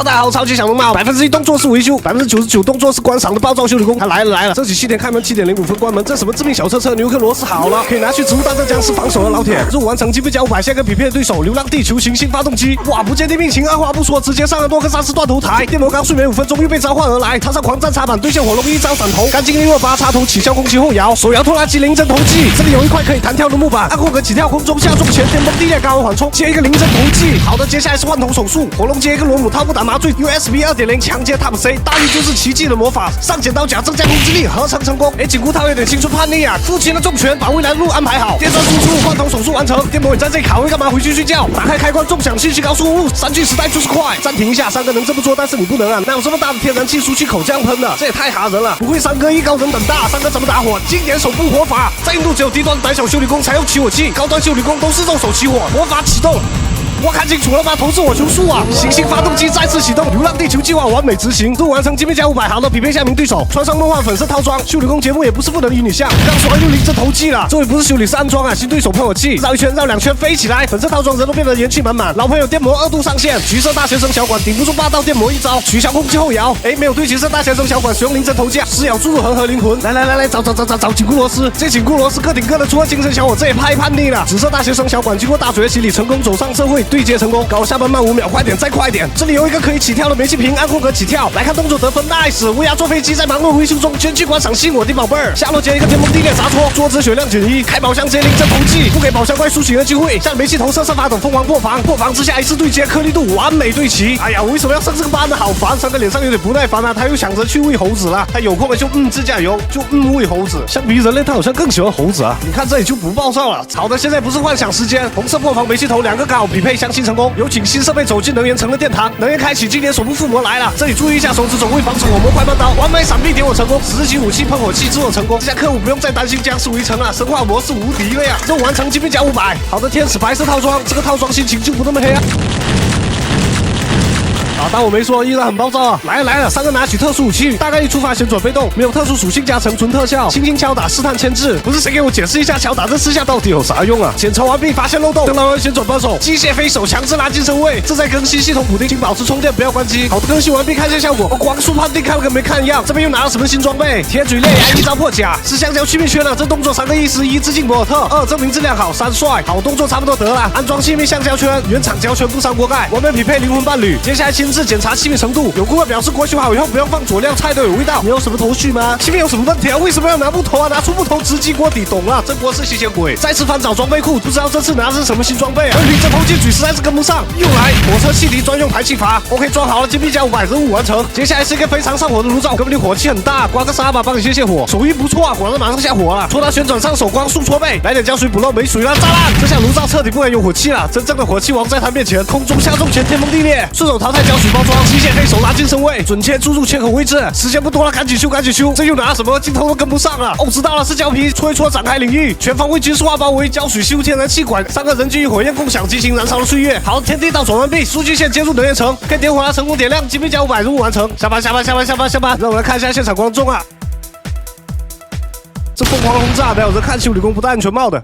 大家好，超级小龙猫，1%动作是维修，99%动作是观赏的暴躁修理工。他来了！这起7点开门，7点05分关门。这什么致命小车纽克罗斯好了，可以拿去植物大战僵尸防守了。老铁，任务完成，击飞加500，下个匹配的对手，流浪地球行星发动机。哇，不见地命情，二话不说，直接上了多颗3次断头台。电魔刚睡眠5分钟，又被召唤而来，踏上狂战插板，对线火龙一招闪头，干净628插头起效攻击后摇，手摇拖拉机零针投技。这里有一块可以弹跳的木板，按空格起跳，空中下重前天崩地裂，高温缓冲，接一个零针投技。好的，接下来是换头手术，火龙接一个罗姆，套不打麻醉 ，USB 2.0强接 Type C， 大力就是奇迹的魔法，上剪刀甲增加攻击力，合成成功。紧箍套有点青春叛逆啊，父亲的重拳把未来的路安排好，电钻输出，换头手术完成。电魔你在这里卡位干嘛？回去睡觉。打开开关，纵享信息高速公路，3G 时代就是快。暂停一下，三哥能这么做，但是你不能啊，哪有这么大的天然气输气口这样喷的？这也太哈人了。不会三哥艺高人胆大，三哥怎么打火？经典手部火法，在印度只有低端胆小修理工才用起火器，高端修理工都是肉手起火，魔法启动。我看清楚了吗？投掷我球术啊！行星发动机再次启动，流浪地球计划完美执行，任务完成，击飞加500，好的，匹配下名对手，穿上梦幻粉色套装。修理工节目也不是不能与你像，刚说完又零针投技了，这回不是修理是安装啊！新对手喷我气，绕一圈绕2圈飞起来，粉色套装人都变得元气满满。老朋友电魔2度上线，橘色大学生小管顶不住霸道电魔一招，取消攻击后摇。没有对橘色大学生小管使用零针投技，撕咬注入恒河灵魂。来，找紧箍螺丝，这紧箍螺丝个顶个的，除了精神小伙，这也太叛逆了。紫色大学生小管经过大学洗礼，成功走上社会，对接成功，搞下班慢5秒，快点再快点！这里有一个可以起跳的煤气瓶，按空格起跳。来看动作得分 ，nice！ 乌鸦坐飞机在忙碌维修中，捐去观赏吸引我的宝贝儿。下落接一个天崩地裂砸戳，桌子血量减1，开宝箱接零针投技，不给宝箱怪苏醒的机会。向煤气投射法斗疯狂破防之下一次对接，颗粒度完美对齐。哎呀，我为什么要上这个班呢？好烦！三哥脸上有点不耐烦啊，他又想着去喂猴子了。他有空了就自驾游，就喂猴子。相比人类，他好像更喜欢猴子啊。你看这里就不暴躁了。好的，现在不是幻想时间，红色破防煤气头2个刚好匹配，相亲成功。有请新设备走进能源城的殿堂，能源开启，今年首部附魔来了。这里注意一下，手指总会防止火魔快慢刀，完美闪避点火成功，10级武器喷火器自我成功。这下客户不用再担心僵尸围城了，生化模式无敌了呀！任务完成，击飞加500。好的，天使白色套装，这个套装心情就不那么黑啊。当我没说，依然很暴躁啊！来了，三个拿起特殊武器，大概率触发旋转被动，没有特殊属性加成，纯特效，轻轻敲打试探牵制。不是谁给我解释一下敲打这4下到底有啥用啊？检查完毕，发现漏洞，登到旋转扳手，机械飞手强制拉进身位。这在更新系统补丁，请保持充电，不要关机。好的，更新完毕，看一下效果。光速判定看了跟没看一样。这边又拿了什么新装备？铁嘴裂牙，一招破甲，是橡胶气密圈了。这动作3个意思：1致敬博尔特，2证明质量好，3帅。好动作差不多得了，安装气密橡胶圈，原厂胶圈不伤锅盖，完美匹配灵魂伴侣。接下来亲自检查气密程度。有顾客表示锅修好以后不用放佐料，菜都有味道。你有什么头绪吗？气密有什么问题啊？为什么要拿木头啊？拿出木头直击锅底，懂了，这锅是吸血鬼。再次翻找装备库，不知道这次拿的是什么新装备啊？问题这投进嘴实在是跟不上。又来火车气体专用排气阀 ，OK 装好了，击飞加500，任务完成。接下来是一个非常上火的炉灶，哥们你火气很大，刮个痧吧，帮你泄火。手艺不错啊，果然马上下火了。戳到旋转上手光速搓背，来点胶水补漏，没水了，炸烂！这下炉灶彻底不能有火气了，真正的火气王在他面前，空中下重拳，天崩地裂，顺手淘汰胶水包装，机械黑手拉进身位。准确注入切口位置，时间不多了，赶紧修！这又拿什么？镜头都跟不上了。知道了，是胶皮，搓一搓展开领域，全方位军事化包围，胶水修天然气管，3个人机与火焰共享，激情燃烧的岁月。好，天地倒转完毕，数据线接入能源城，可以点火了，成功点亮，击飞加500，任务完成。下班，让我来看一下现场观众啊。这疯狂轰炸，没有人看修理工不戴安全帽的。